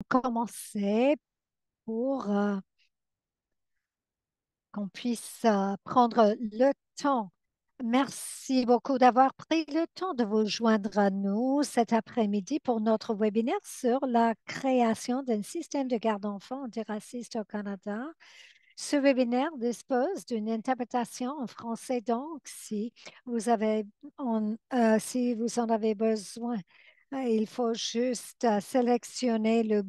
Commencer pour qu'on puisse prendre le temps. Merci beaucoup d'avoir pris le temps de vous joindre à nous cet après-midi pour notre webinaire sur la création d'un système de garde d'enfants antiraciste au Canada. Ce webinaire dispose d'une interprétation en français, donc si vous en avez besoin, il faut juste sélectionner euh,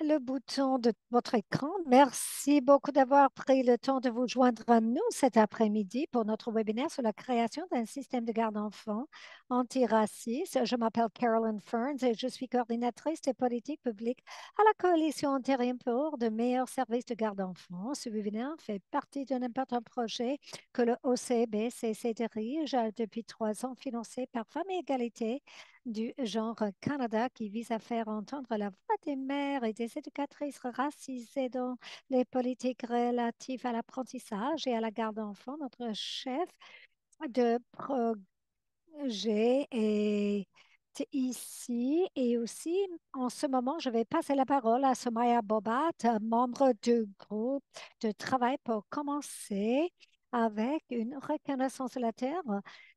le bouton de votre écran. Merci beaucoup d'avoir pris le temps de vous joindre à nous cet après-midi pour notre webinaire sur la création d'un système de garde d'enfants antiraciste. Je m'appelle Carolyn Ferns et je suis coordinatrice des politiques publiques à la Coalition intérim pour de meilleurs services de garde d'enfants. Ce webinaire fait partie d'un important projet que le OCBCC dirige depuis 3 ans, financé par Femmes et Égalité du genre Canada, qui vise à faire entendre la voix des mères et des éducatrices racisées dans les politiques relatives à l'apprentissage et à la garde d'enfants. Notre chef de projet est ici et aussi en ce moment, je vais passer la parole à Somaya Bobat, membre du groupe de travail, pour commencer avec une reconnaissance de la Terre.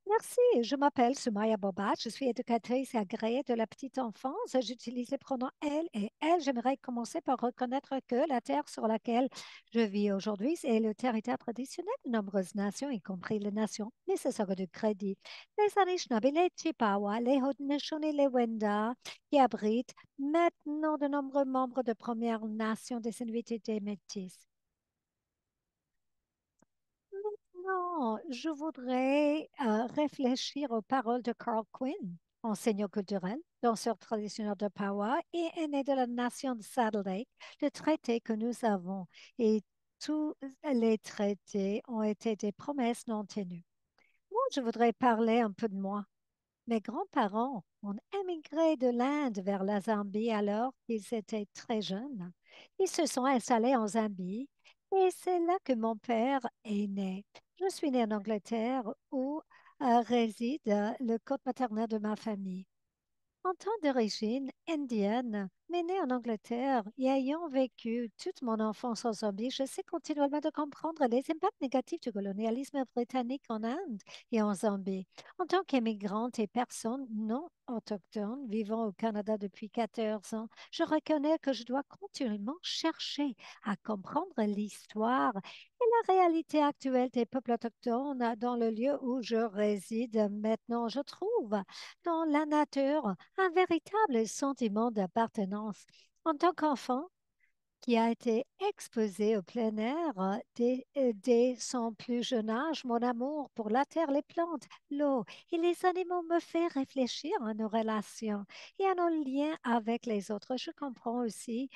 Merci, je m'appelle Sumaya Bobat, je suis éducatrice agréée de la petite enfance. J'utilise les pronoms elle et elle. J'aimerais commencer par reconnaître que la terre sur laquelle je vis aujourd'hui est le territoire traditionnel de nombreuses nations, y compris les nations Mississauga du Crédit, les Anishinaabe, les Chippewa, les Haudenosaunee et les Wendat, qui abritent maintenant de nombreux membres de Premières Nations, des Inuits et des Métis. Non, je voudrais réfléchir aux paroles de Carl Quinn, enseignant culturel, danseur traditionnel de Pawa et aîné de la nation de Saddle Lake. Le traité que nous avons et tous les traités ont été des promesses non tenues. Moi, je voudrais parler un peu de moi. Mes grands-parents ont émigré de l'Inde vers la Zambie alors qu'ils étaient très jeunes. Ils se sont installés en Zambie et c'est là que mon père est né. Je suis née en Angleterre où réside le côté maternel de ma famille. En tant d'origine indienne, mais née en Angleterre et ayant vécu toute mon enfance en Zambie, je sais continuellement de comprendre les impacts négatifs du colonialisme britannique en Inde et en Zambie. En tant qu'immigrante et personne non autochtone vivant au Canada depuis 14 ans, je reconnais que je dois continuellement chercher à comprendre l'histoire et la réalité actuelle des peuples autochtones dans le lieu où je réside maintenant. Je trouve dans la nature un véritable sentiment d'appartenance. En tant qu'enfant qui a été exposé au plein air dès son plus jeune âge, mon amour pour la terre, les plantes, l'eau et les animaux me fait réfléchir à nos relations et à nos liens avec les autres. Je comprends aussi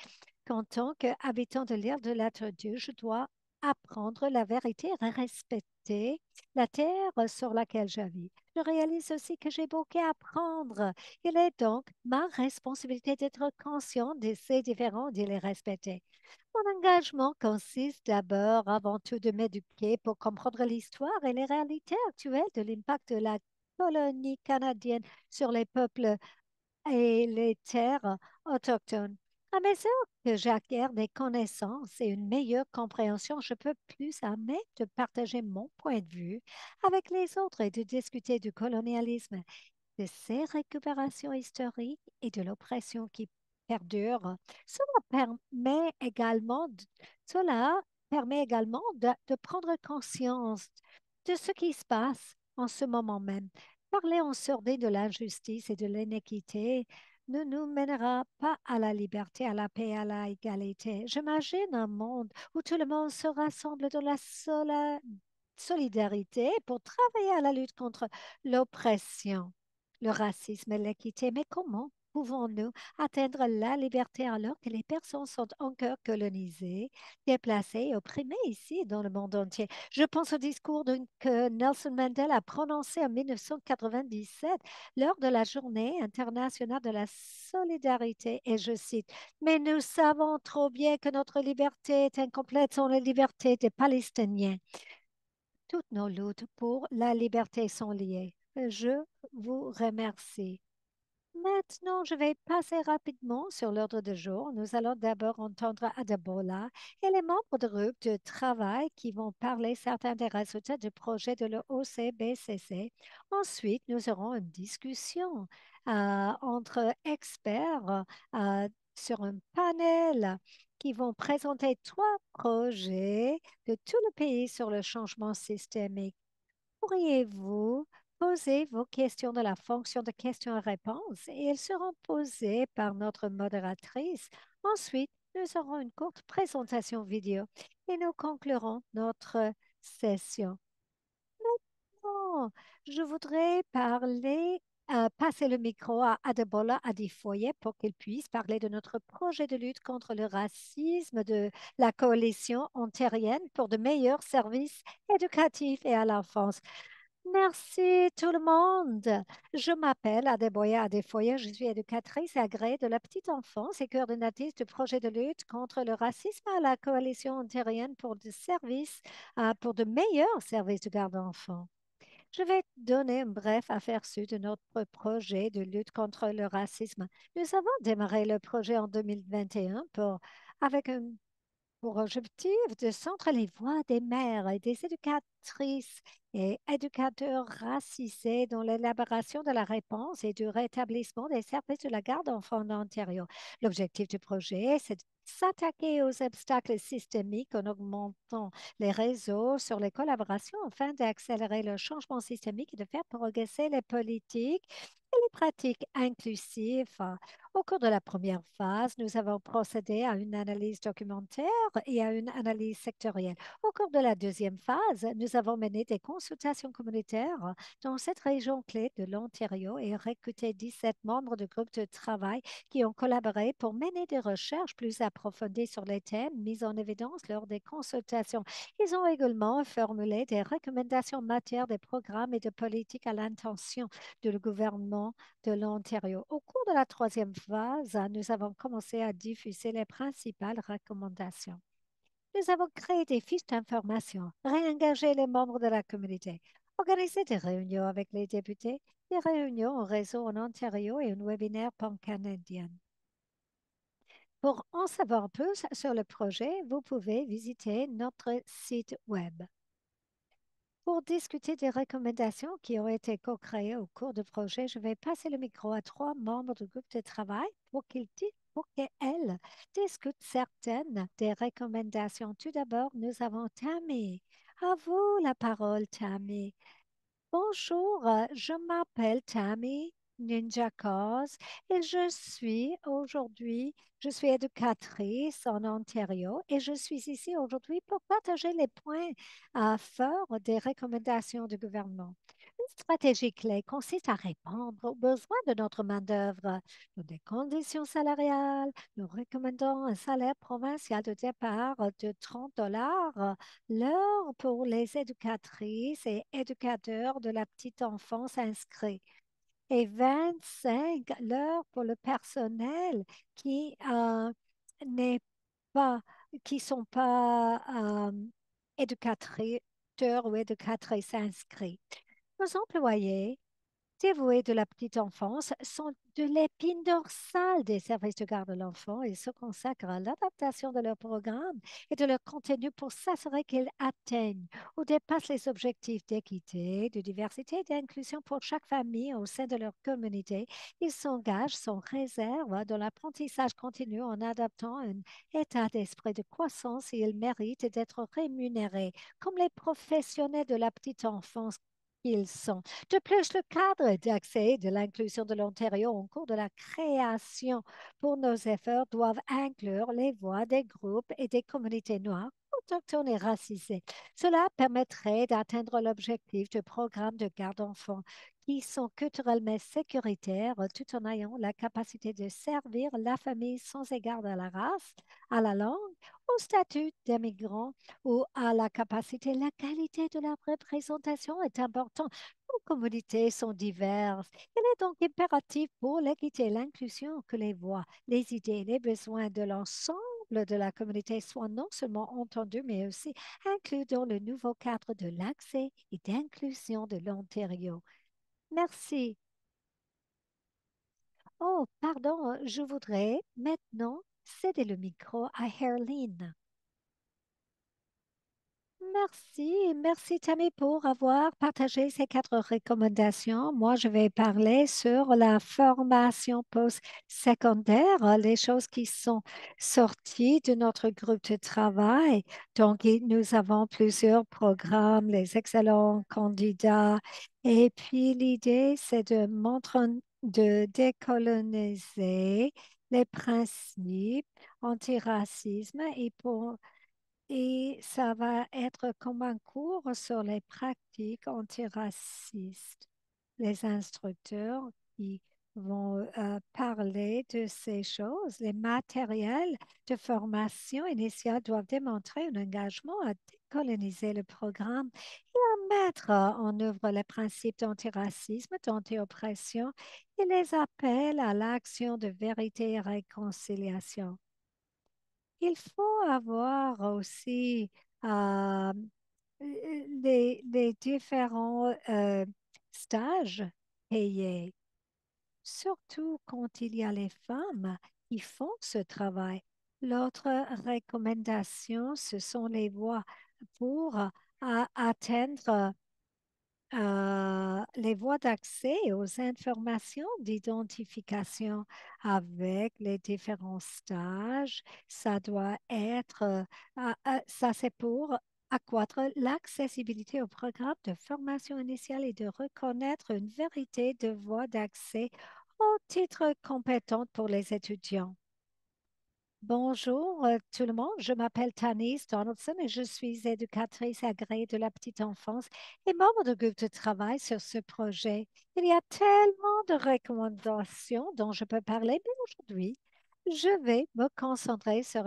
qu'en tant qu'habitant de l'île de l'Être-Dieu, je dois apprendre la vérité et respecter la terre sur laquelle je vis. Je réalise aussi que j'ai beaucoup à apprendre. Il est donc ma responsabilité d'être conscient de ces différences et de les respecter. Mon engagement consiste d'abord, avant tout, de m'éduquer pour comprendre l'histoire et les réalités actuelles de l'impact de la colonie canadienne sur les peuples et les terres autochtones. À mesure que j'acquiers des connaissances et une meilleure compréhension, je peux plus à même de partager mon point de vue avec les autres et de discuter du colonialisme, de ses récupérations historiques et de l'oppression qui perdure. Permet également, de- Cela permet également de prendre conscience de ce qui se passe en ce moment même. Parler en sordide de l'injustice et de l'inéquité ne nous mènera pas à la liberté, à la paix, à la égalité. J'imagine un monde où tout le monde se rassemble dans la solidarité pour travailler à la lutte contre l'oppression, le racisme et l'équité. Mais comment pouvons-nous atteindre la liberté alors que les personnes sont encore colonisées, déplacées et opprimées ici dans le monde entier? Je pense au discours que Nelson Mandela a prononcé en 1997 lors de la Journée internationale de la solidarité, et je cite, mais nous savons trop bien que notre liberté est incomplète sans la liberté des Palestiniens. Toutes nos luttes pour la liberté sont liées. Je vous remercie. Maintenant, je vais passer rapidement sur l'ordre du jour. Nous allons d'abord entendre Adebola et les membres du groupe de travail qui vont parler certains des résultats du projet de l'OCBCC. Ensuite, nous aurons une discussion entre experts euh, sur un panel qui vont présenter trois projets de tout le pays sur le changement systémique. Pourriez-vous poser vos questions de la fonction de questions-réponses et elles seront posées par notre modératrice. Ensuite, nous aurons une courte présentation vidéo et nous conclurons notre session. Oh, je voudrais passer le micro à Adebola Adefoye pour qu'il puisse parler de notre projet de lutte contre le racisme de la coalition ontarienne pour de meilleurs services éducatifs et à l'enfance. Merci tout le monde. Je m'appelle Adeboya Adefoye, je suis éducatrice agréée de la petite enfance et coordinatrice du projet de lutte contre le racisme à la coalition ontarienne pour de meilleurs services de garde d'enfants. Je vais donner un bref aperçu de notre projet de lutte contre le racisme. Nous avons démarré le projet en 2021 avec un pour objectif de centrer les voix des mères et des éducatrices et éducateurs racisés dans l'élaboration de la réponse et du rétablissement des services de la garde d'enfants en Ontario. L'objectif du projet, c'est de s'attaquer aux obstacles systémiques en augmentant les réseaux sur les collaborations afin d'accélérer le changement systémique et de faire progresser les politiques et les pratiques inclusives. Au cours de la première phase, nous avons procédé à une analyse documentaire et à une analyse sectorielle. Au cours de la deuxième phase, nous avons mené des consultations communautaires dans cette région clé de l'Ontario et recruté 17 membres de groupes de travail qui ont collaboré pour mener des recherches plus approfondies sur les thèmes mis en évidence lors des consultations. Ils ont également formulé des recommandations en matière de programmes et de politiques à l'intention du gouvernement de l'Ontario. Au cours de la troisième phase, nous avons commencé à diffuser les principales recommandations. Nous avons créé des fiches d'information, réengagé les membres de la communauté, organisé des réunions avec les députés, des réunions au réseau en Ontario et un webinaire pan-canadien. Pour en savoir plus sur le projet, vous pouvez visiter notre site web. Pour discuter des recommandations qui ont été co-créées au cours du projet, je vais passer le micro à trois membres du groupe de travail pour qu'elles discutent certaines des recommandations. Tout d'abord, nous avons Tammy. À vous la parole, Tammy. Bonjour, je m'appelle Tammy Ninja Cause et je suis éducatrice en Ontario et je suis ici aujourd'hui pour partager les points forts des recommandations du gouvernement. Une stratégie clé consiste à répondre aux besoins de notre main-d'œuvre dans des conditions salariales. Nous recommandons un salaire provincial de départ de 30 dollars l'heure pour les éducatrices et éducateurs de la petite enfance inscrits et 25 l'heure pour le personnel qui n'est pas, qui sont pas éducateurs ou éducatrices inscrits. Nos employés dévoués de la petite enfance sont de l'épine dorsale des services de garde de l'enfant et se consacrent à l'adaptation de leur programme et de leur contenu pour s'assurer qu'ils atteignent ou dépassent les objectifs d'équité, de diversité et d'inclusion pour chaque famille au sein de leur communauté. Ils s'engagent sans réserve dans l'apprentissage continu en adaptant un état d'esprit de croissance et ils méritent d'être rémunérés comme les professionnels de la petite enfance qu'ils sont. De plus, le cadre d'accès et de l'inclusion de l'Ontario en cours de la création pour nos efforts doivent inclure les voix des groupes et des communautés noires, autochtones et racisées. Cela permettrait d'atteindre l'objectif de programmes de garde d'enfants qui sont culturellement sécuritaires tout en ayant la capacité de servir la famille sans égard à la race, à la langue, au statut d'immigrant ou à la capacité. La qualité de la représentation est importante. Nos communautés sont diverses. Il est donc impératif pour l'équité et l'inclusion que les voix, les idées et les besoins de l'ensemble de la communauté soient non seulement entendus, mais aussi inclus dans le nouveau cadre de l'accès et d'inclusion de l'Ontario. Merci. Oh, pardon, je voudrais maintenant céder le micro à Herline. Merci Tammy pour avoir partagé ces quatre recommandations. Moi, je vais parler sur la formation post-secondaire, les choses qui sont sorties de notre groupe de travail. Donc, nous avons plusieurs programmes, les excellents candidats. Et puis, l'idée, c'est de décoloniser les principes antiracisme et ça va être comme un cours sur les pratiques antiracistes. Les instructeurs qui vont parler de ces choses, les matériels de formation initiale doivent démontrer un engagement à décoloniser le programme et à mettre en œuvre les principes d'antiracisme, d'anti-oppression et les appels à l'action de vérité et réconciliation. Il faut avoir aussi euh, les différents stages payés, surtout quand il y a les femmes qui font ce travail. L'autre recommandation, ce sont les voies pour atteindre les voies d'accès aux informations d'identification avec les différents stages. Ça doit être, ça c'est pour accroître l'accessibilité au programme de formation initiale et de reconnaître une vérité de voie d'accès au titre compétent pour les étudiants. Bonjour tout le monde, je m'appelle Tanis Donaldson et je suis éducatrice agréée de la petite enfance et membre du groupe de travail sur ce projet. Il y a tellement de recommandations dont je peux parler, mais aujourd'hui, je vais me concentrer sur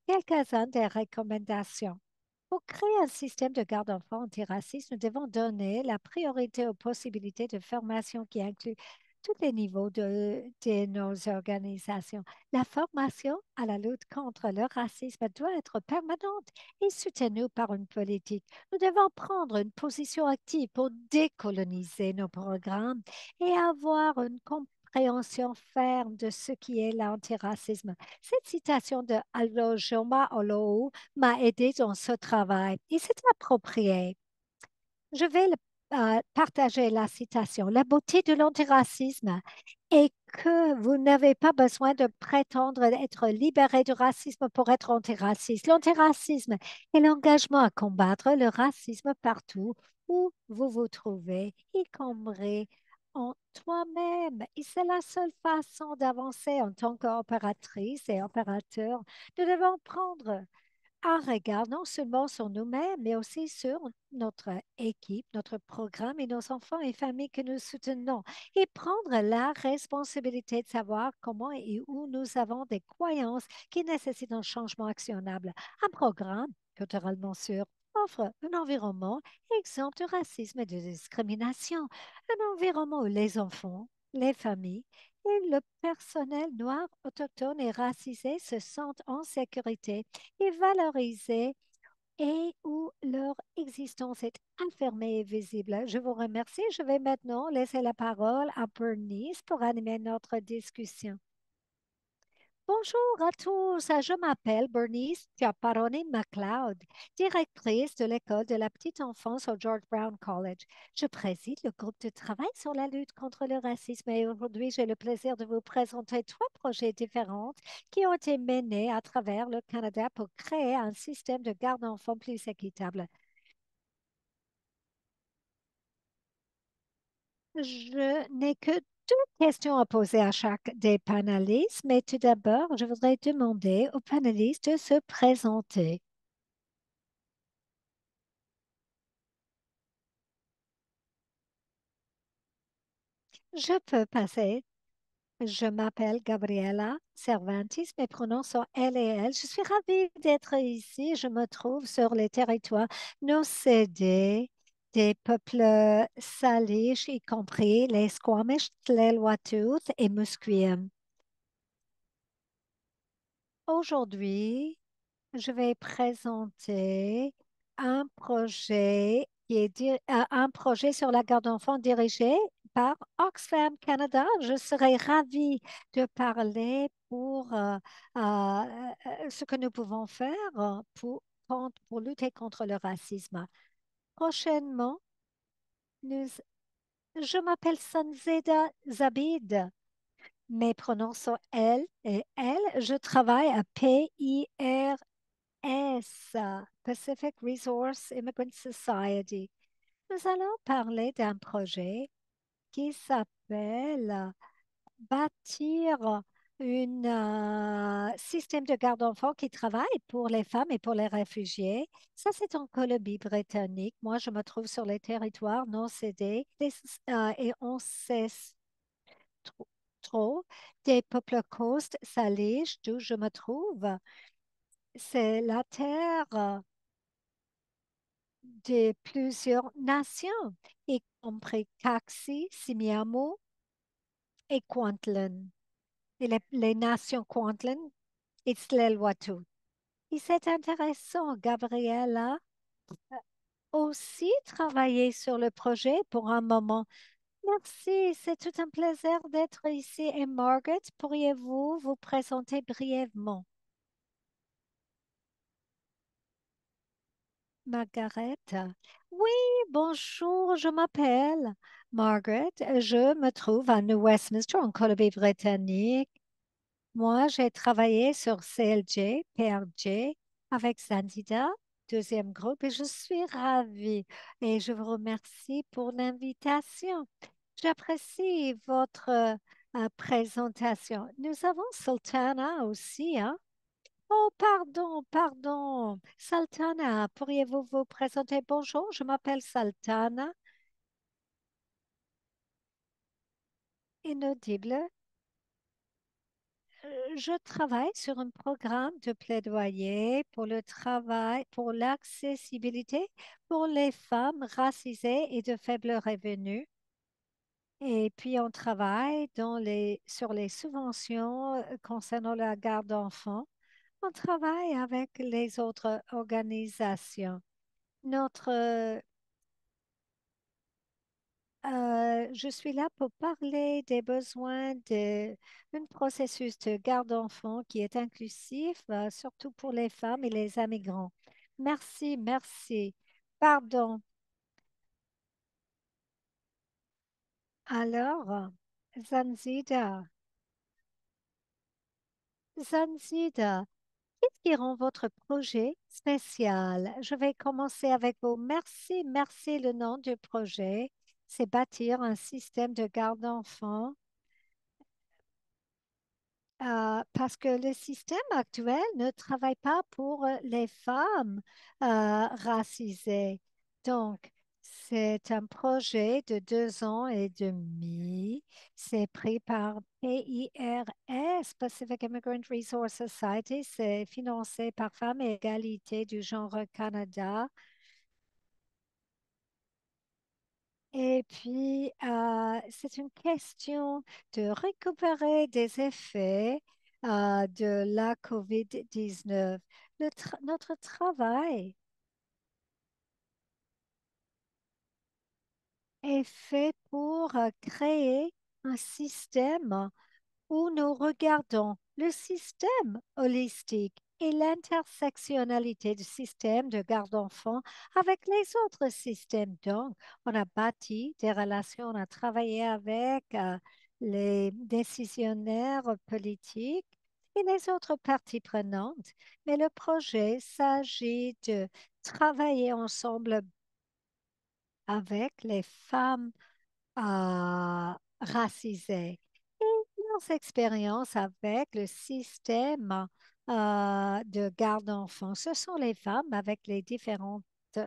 quelques-unes des recommandations. Pour créer un système de garde-enfants antiraciste, nous devons donner la priorité aux possibilités de formation qui incluent tous les niveaux de nos organisations. La formation à la lutte contre le racisme doit être permanente et soutenue par une politique. Nous devons prendre une position active pour décoloniser nos programmes et avoir une compréhension ferme de ce qui est l'antiracisme. Cette citation de Alojoma Olowu m'a aidé dans ce travail et c'est approprié. Je vais partager la citation. La beauté de l'antiracisme est que vous n'avez pas besoin de prétendre être libéré du racisme pour être antiraciste. L'antiracisme est l'engagement à combattre le racisme partout où vous vous trouvez, y compris en toi-même. Et c'est la seule façon d'avancer en tant qu'opératrice et opérateur. Nous devons prendre en regard non seulement sur nous-mêmes, mais aussi sur notre équipe, notre programme et nos enfants et familles que nous soutenons, et prendre la responsabilité de savoir comment et où nous avons des croyances qui nécessitent un changement actionnable. Un programme culturellement sûr offre un environnement exempt de racisme et de discrimination, un environnement où les enfants, les familles et le personnel noir, autochtone et racisé se sentent en sécurité et valorisés et où leur existence est affirmée et visible. Je vous remercie. Je vais maintenant laisser la parole à Bernice pour animer notre discussion. Bonjour à tous, je m'appelle Bernice Chiapparoni McLeod, directrice de l'école de la petite enfance au George Brown College. Je préside le groupe de travail sur la lutte contre le racisme et aujourd'hui j'ai le plaisir de vous présenter trois projets différents qui ont été menés à travers le Canada pour créer un système de garde d'enfants plus équitable. Je n'ai que deux questions à poser à chaque des panélistes, mais tout d'abord, je voudrais demander aux panélistes de se présenter. Je peux passer. Je m'appelle Gabriela Cervantes, mes pronoms sont elle et elle. Je suis ravie d'être ici. Je me trouve sur les territoires non cédés des peuples salish, y compris les Squamish, Tsleil-Waututh et Musqueam. Aujourd'hui, je vais présenter un projet un projet sur la garde d'enfants dirigé par Oxfam Canada. Je serais ravie de parler pour ce que nous pouvons faire pour lutter contre le racisme. Prochainement, nous, je m'appelle Sanzeda Zabid, mais prononçons elle et elle. Je travaille à PIRS, Pacific Resource Immigrant Society. Nous allons parler d'un projet qui s'appelle bâtir un système de garde d'enfants qui travaille pour les femmes et pour les réfugiés. Ça, c'est en Colombie-Britannique. Moi, je me trouve sur les territoires non cédés et on sait trop, trop des peuples coast salish d'où je me trouve. C'est la terre de plusieurs nations, y compris Caxi, Simiamo et Kwantlen. Et les nations Kwantlen, Itstlel-Waututh. Et c'est intéressant, Gabriella aussi travaillé sur le projet pour un moment. Merci, c'est tout un plaisir d'être ici. Et Margaret, pourriez-vous vous présenter brièvement? Margaret. Oui, bonjour, je m'appelle Margaret. Je me trouve à New Westminster, en Colombie-Britannique. Moi, j'ai travaillé sur CLJ, PRJ avec Zandida, deuxième groupe, et je suis ravie. Et je vous remercie pour l'invitation. J'apprécie votre présentation. Nous avons Sultana aussi, hein? Oh, pardon, pardon. Sultana, pourriez-vous vous présenter? Bonjour, je m'appelle Sultana. Inaudible. Je travaille sur un programme de plaidoyer pour le travail, pour l'accessibilité pour les femmes racisées et de faible revenu. Et puis, on travaille sur les subventions concernant la garde d'enfants. On travaille avec les autres organisations. Notre je suis là pour parler des besoins d'un processus de garde d'enfants qui est inclusif, surtout pour les femmes et les immigrants. Merci, merci. Pardon. Alors, Zanzida, Zanzida, qu'est-ce qui rend votre projet spécial? Je vais commencer avec vous. Merci, merci. Le nom du projet, c'est bâtir un système de garde d'enfants parce que le système actuel ne travaille pas pour les femmes racisées. Donc, c'est un projet de 2 ans et demi. C'est pris par PIRS, Pacific Immigrant Resource Society. C'est financé par Femmes et Égalité du genre Canada. Et puis, c'est une question de récupérer des effets de la COVID-19. Notre travail est fait pour créer un système où nous regardons le système holistique et l'intersectionnalité du système de garde d'enfants avec les autres systèmes. Donc, on a bâti des relations, on a travaillé avec les décisionnaires politiques et les autres parties prenantes. Mais le projet s'agit de travailler ensemble avec les femmes racisées et leurs expériences avec le système de garde d'enfants. Ce sont les femmes avec les différentes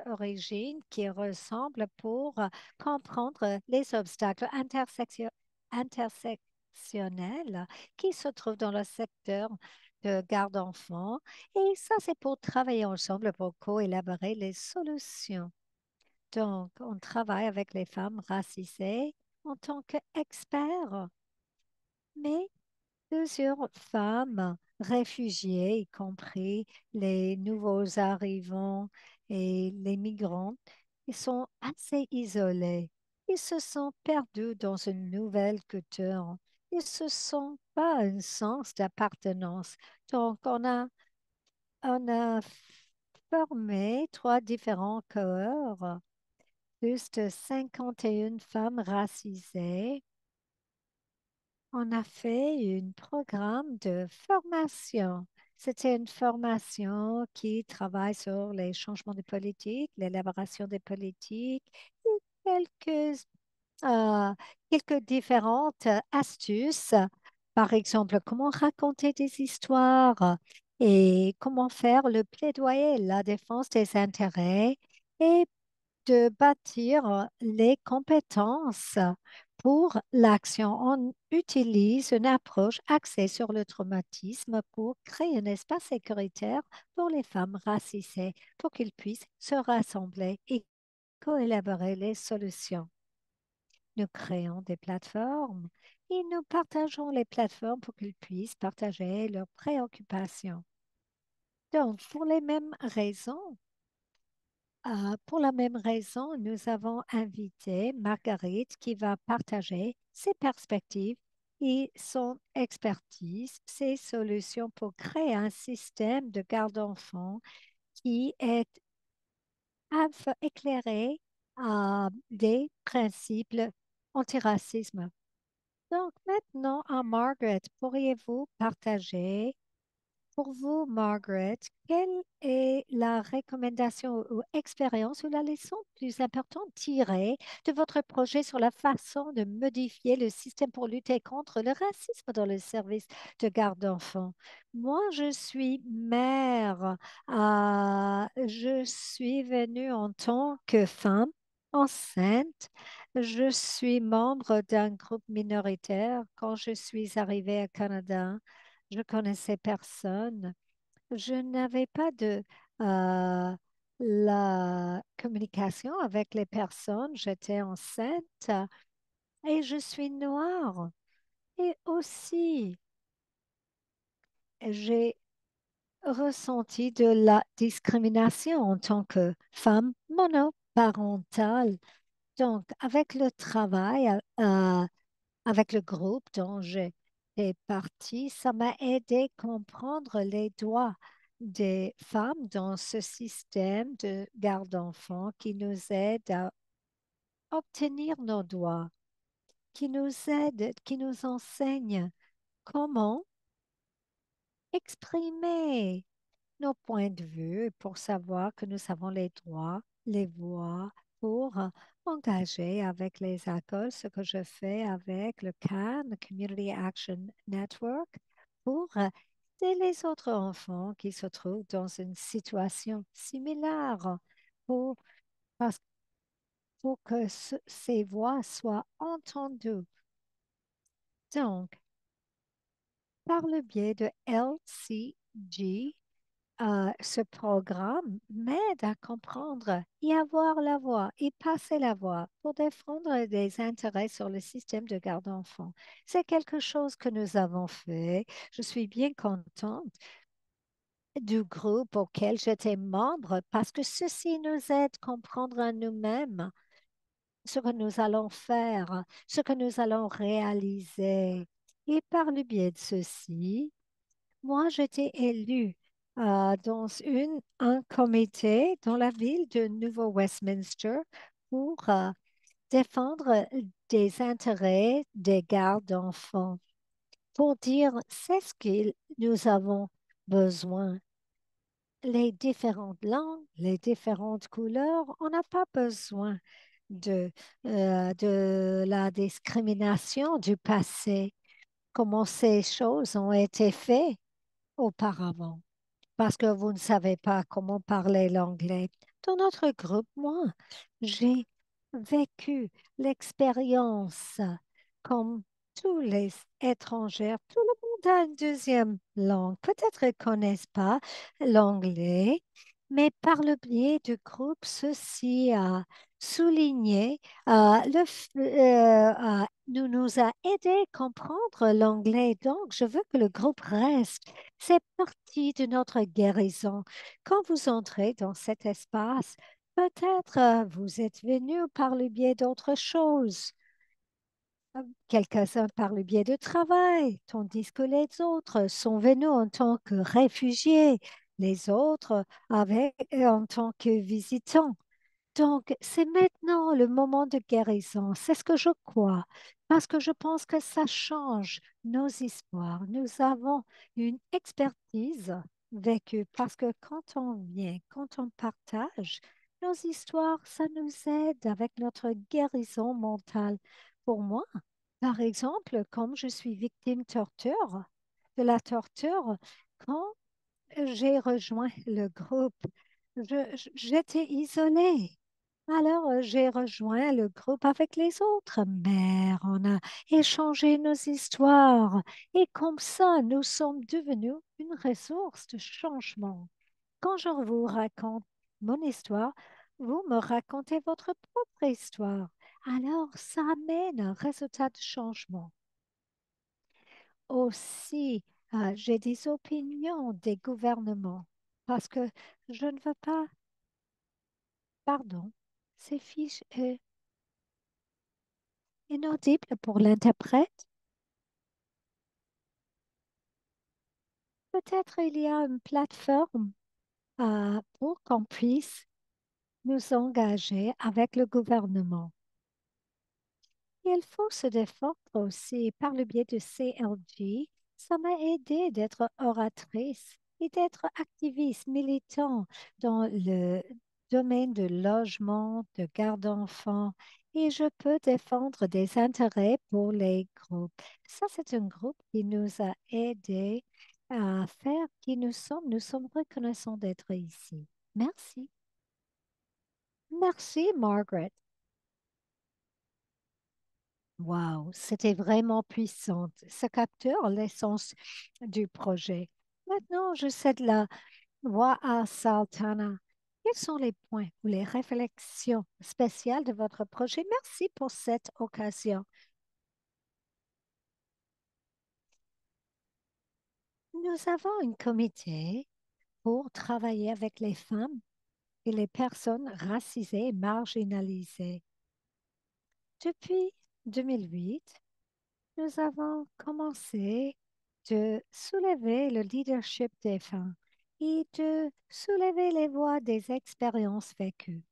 origines qui ressemblent pour comprendre les obstacles intersectionnels qui se trouvent dans le secteur de garde d'enfants. Et ça, c'est pour travailler ensemble pour co-élaborer les solutions. Donc, on travaille avec les femmes racisées en tant qu'experts, mais plusieurs femmes réfugiées, y compris les nouveaux arrivants et les migrants, ils sont assez isolés. Ils se sont perdus dans une nouvelle culture. Ils ne se sentent pas un sens d'appartenance. Donc, on a formé trois différents cohorts, plus de 51 femmes racisées. On a fait un programme de formation. C'était une formation qui travaille sur les changements de politique, l'élaboration des politiques et euh, quelques différentes astuces. Par exemple, comment raconter des histoires et comment faire le plaidoyer, la défense des intérêts et de bâtir les compétences pour l'action. On utilise une approche axée sur le traumatisme pour créer un espace sécuritaire pour les femmes racisées, pour qu'ils puissent se rassembler et collaborer les solutions. Nous créons des plateformes et nous partageons les plateformes pour qu'ils puissent partager leurs préoccupations. Donc, pour la même raison, nous avons invité Marguerite qui va partager ses perspectives et son expertise, ses solutions pour créer un système de garde d'enfants qui est éclairé des principes antiracisme. Donc maintenant, Margaret, pourriez-vous partager pour vous, Margaret, quelle est la recommandation ou expérience ou la leçon plus importante tirée de votre projet sur la façon de modifier le système pour lutter contre le racisme dans le service de garde d'enfants? Moi, je suis mère. Je suis venue en tant que femme enceinte. Je suis membre d'un groupe minoritaire. Quand je suis arrivée au Canada, je connaissais personne. Je n'avais pas de la communication avec les personnes. J'étais enceinte et je suis noire. Et aussi, j'ai ressenti de la discrimination en tant que femme monoparentale. Donc, avec le travail, avec le groupe dont j'étais partie, ça m'a aidé à comprendre les droits des femmes dans ce système de garde d'enfants qui nous aide à obtenir nos droits, qui nous aide, qui nous enseigne comment exprimer nos points de vue pour savoir que nous avons les droits, les voix pour engager avec les écoles, ce que je fais avec le CAN, le Community Action Network, pour aider les autres enfants qui se trouvent dans une situation similaire pour, pour que ces voix soient entendues. Donc, par le biais de LCG, ce programme m'aide à comprendre et avoir la voix et passer la voix pour défendre des intérêts sur le système de garde d'enfants. C'est quelque chose que nous avons fait. Je suis bien contente du groupe auquel j'étais membre parce que ceci nous aide à comprendre à nous-mêmes ce que nous allons faire, ce que nous allons réaliser. Et par le biais de ceci, moi, j'étais élue dans un comité dans la ville de Nouveau-Westminster pour défendre des intérêts des gardes d'enfants, pour dire c'est ce que nous avons besoin. Les différentes langues, les différentes couleurs, on n'a pas besoin de, de la discrimination du passé, comment ces choses ont été faites auparavant parce que vous ne savez pas comment parler l'anglais. Dans notre groupe, moi, j'ai vécu l'expérience comme tous les étrangers. Tout le monde a une deuxième langue. Peut-être ils ne connaissent pas l'anglais, mais par le biais du groupe, ceci a souligné, nous a aidé à comprendre l'anglais. Donc, je veux que le groupe reste. C'est partie de notre guérison. Quand vous entrez dans cet espace, Peut-être vous êtes venu par le biais d'autre chose, quelques-uns par le biais de travail, tandis que les autres sont venus en tant que réfugiés, les autres en tant que visitants. Donc, c'est maintenant le moment de guérison. C'est ce que je crois, parce que je pense que ça change nos histoires. Nous avons une expertise vécue, parce que quand on vient, quand on partage nos histoires, ça nous aide avec notre guérison mentale. Pour moi, par exemple, comme je suis victime de la torture, quand j'ai rejoint le groupe. J'étais isolée. Alors, j'ai rejoint le groupe avec les autres mères. On a échangé nos histoires et comme ça, nous sommes devenus une ressource de changement. Quand je vous raconte mon histoire, vous me racontez votre propre histoire. Alors, ça amène un résultat de changement. Aussi, j'ai des opinions des gouvernements parce que je ne veux pas, pardon, ces fiches inaudibles pour l'interprète. Peut-être il y a une plateforme pour qu'on puisse nous engager avec le gouvernement. Il faut se défendre aussi par le biais de CLG. Ça m'a aidé d'être oratrice et d'être activiste, militant dans le domaine de logement, de garde d'enfants. Et je peux défendre des intérêts pour les groupes. Ça, c'est un groupe qui nous a aidés à faire qui nous sommes. Nous sommes reconnaissants d'être ici. Merci. Merci, Margaret. Wow, c'était vraiment puissant. Ça capture l'essence du projet. Maintenant, je cède la voix à Sultana. Quels sont les points ou les réflexions spéciales de votre projet? Merci pour cette occasion. Nous avons un comité pour travailler avec les femmes et les personnes racisées et marginalisées. Depuis 2008, nous avons commencé de soulever le leadership des femmes et de soulever les voix des expériences vécues.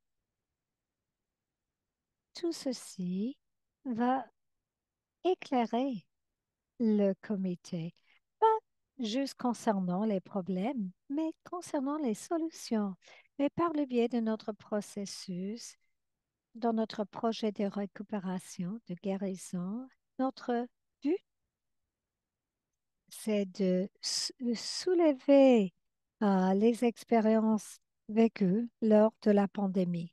Tout ceci va éclairer le comité, pas juste concernant les problèmes, mais concernant les solutions. Mais par le biais de notre processus, dans notre projet de récupération, de guérison, notre but c'est de soulever les expériences vécues lors de la pandémie.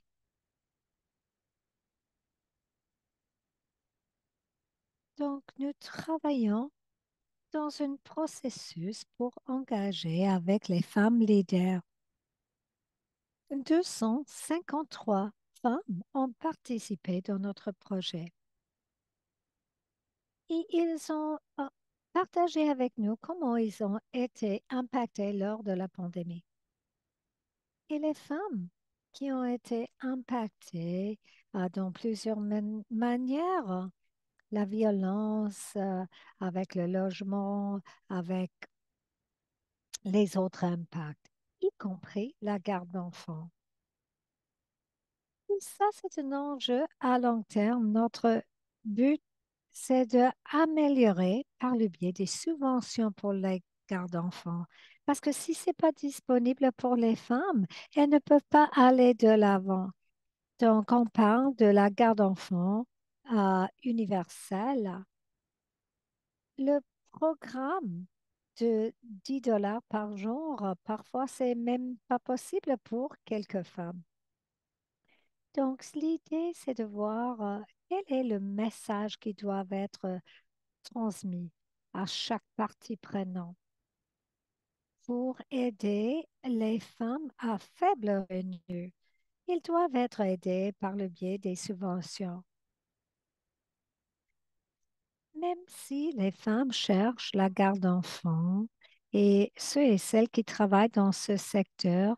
Donc, nous travaillons dans un processus pour engager avec les femmes leaders. 253 femmes ont participé dans notre projet et ils ont partagé avec nous comment ils ont été impactés lors de la pandémie. Et les femmes qui ont été impactées dans plusieurs manières, la violence avec le logement, avec les autres impacts, y compris la garde d'enfants. Et ça, c'est un enjeu à long terme. Notre but, c'est d'améliorer par le biais des subventions pour les gardes d'enfants. Parce que si ce n'est pas disponible pour les femmes, elles ne peuvent pas aller de l'avant. Donc, on parle de la garde d'enfants universelle. Le programme de 10 dollars par jour, parfois, c'est même pas possible pour quelques femmes. Donc, l'idée, c'est de voir quel est le message qui doit être transmis à chaque partie prenante pour aider les femmes à faible revenu. Ils doivent être aidés par le biais des subventions. Même si les femmes cherchent la garde d'enfants et ceux et celles qui travaillent dans ce secteur,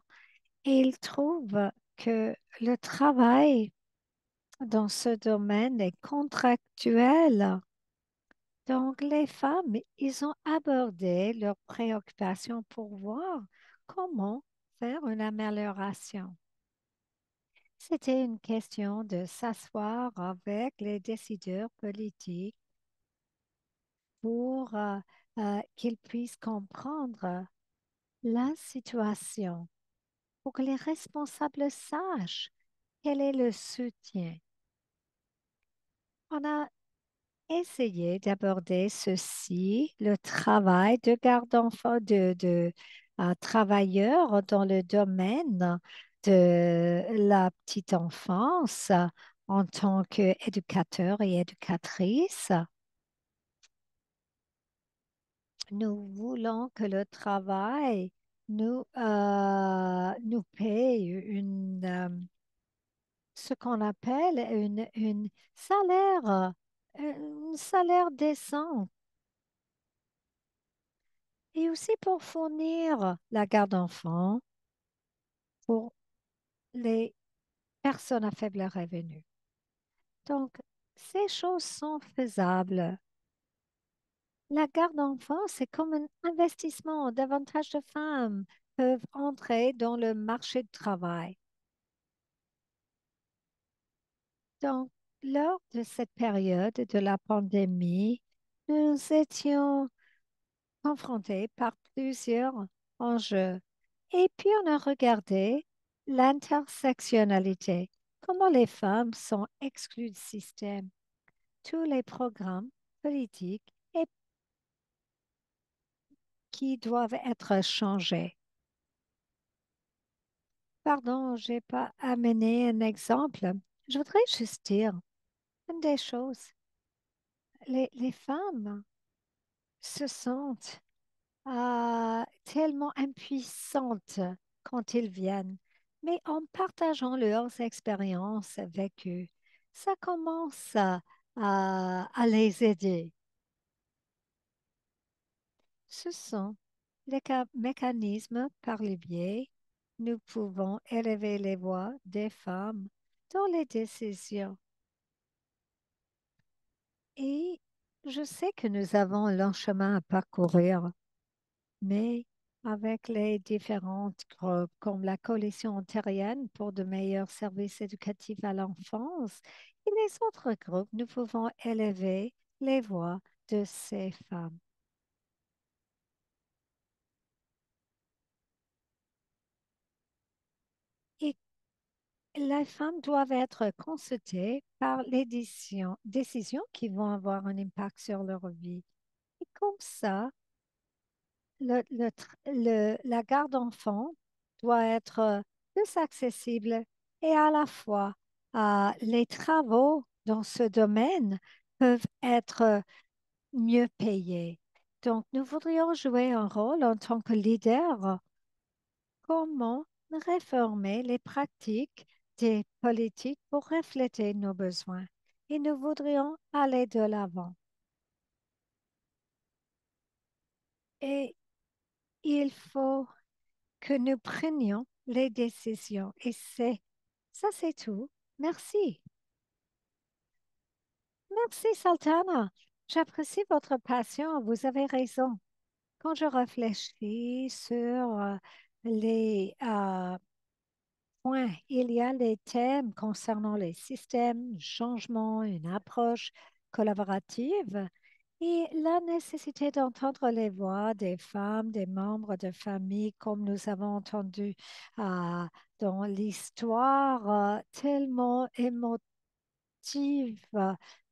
ils trouvent que le travail dans ce domaine est contractuel. Donc, les femmes, ils ont abordé leurs préoccupations pour voir comment faire une amélioration. C'était une question de s'asseoir avec les décideurs politiques pour qu'ils puissent comprendre la situation, pour que les responsables sachent quel est le soutien. On a essayé d'aborder ceci, le travail de garde d'enfants, de travailleurs dans le domaine de la petite enfance en tant qu'éducateur et éducatrice. Nous voulons que le travail nous paye ce qu'on appelle un salaire décent et aussi pour fournir la garde d'enfants pour les personnes à faible revenu. Donc, ces choses sont faisables. La garde d'enfants, c'est comme un investissement. Davantage de femmes peuvent entrer dans le marché du travail. Donc, lors de cette période de la pandémie, nous étions confrontés par plusieurs enjeux. Et puis, on a regardé l'intersectionnalité, comment les femmes sont exclues du système, tous les programmes politiques et qui doivent être changés. Pardon, je n'ai pas amené un exemple. Je voudrais juste dire une des choses. Les femmes se sentent tellement impuissantes quand ils viennent. Mais en partageant leurs expériences vécues, ça commence à les aider. Ce sont les mécanismes par les biais nous pouvons élever les voix des femmes dans les décisions. Et je sais que nous avons un long chemin à parcourir. Mais avec les différentes groupes comme la Coalition ontarienne pour de meilleurs services éducatifs à l'enfance et les autres groupes, nous pouvons élever les voix de ces femmes. Et les femmes doivent être consultées par les décisions qui vont avoir un impact sur leur vie. Et comme ça, la garde d'enfants doit être plus accessible et à la fois les travaux dans ce domaine peuvent être mieux payés. Donc, nous voudrions jouer un rôle en tant que leader. Comment réformer les pratiques des politiques pour refléter nos besoins? Et nous voudrions aller de l'avant. Et il faut que nous prenions les décisions. Et ça, c'est tout. Merci. Merci, Sultana. J'apprécie votre passion. Vous avez raison. Quand je réfléchis sur les points, il y a les thèmes concernant les systèmes, changement, une approche collaborative et la nécessité d'entendre les voix des femmes, des membres de famille, comme nous avons entendu euh, dans l'histoire tellement émotive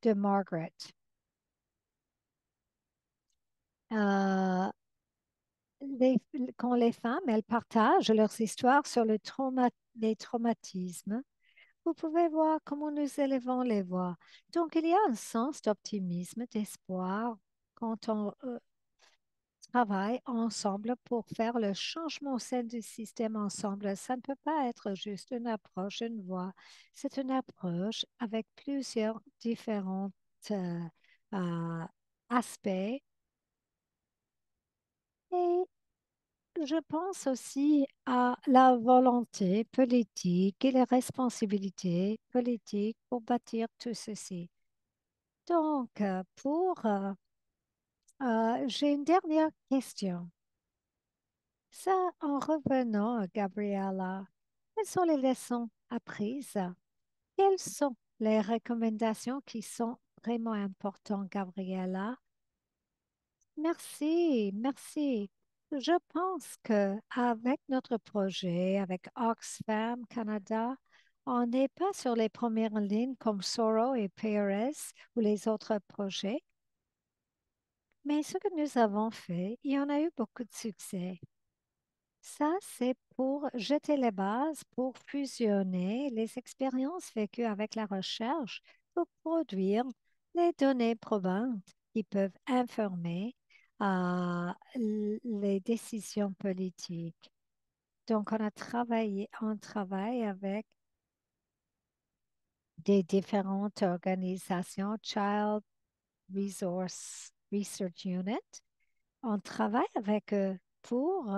de Margaret. Euh, les- Quand les femmes, elles partagent leurs histoires sur les traumatismes, vous pouvez voir comment nous élevons les voix. Donc, il y a un sens d'optimisme, d'espoir quand on travaille ensemble pour faire le changement au sein du système ensemble. Ça ne peut pas être juste une approche, une voie. C'est une approche avec plusieurs différents euh, euh, aspects. Et je pense aussi à la volonté politique et les responsabilités politiques pour bâtir tout ceci. Donc, j'ai une dernière question. Ça, en revenant à Gabriella, quelles sont les leçons apprises? Quelles sont les recommandations qui sont vraiment importantes, Gabriella? Merci, merci. Je pense que avec notre projet, avec Oxfam Canada, on n'est pas sur les premières lignes comme Soro et PRS ou les autres projets, mais ce que nous avons fait, il y en a eu beaucoup de succès. Ça, c'est pour jeter les bases, pour fusionner les expériences vécues avec la recherche, pour produire les données probantes qui peuvent informer les décisions politiques. Donc, on travaille avec des différentes organisations, Child Resource Research Unit. On travaille avec eux pour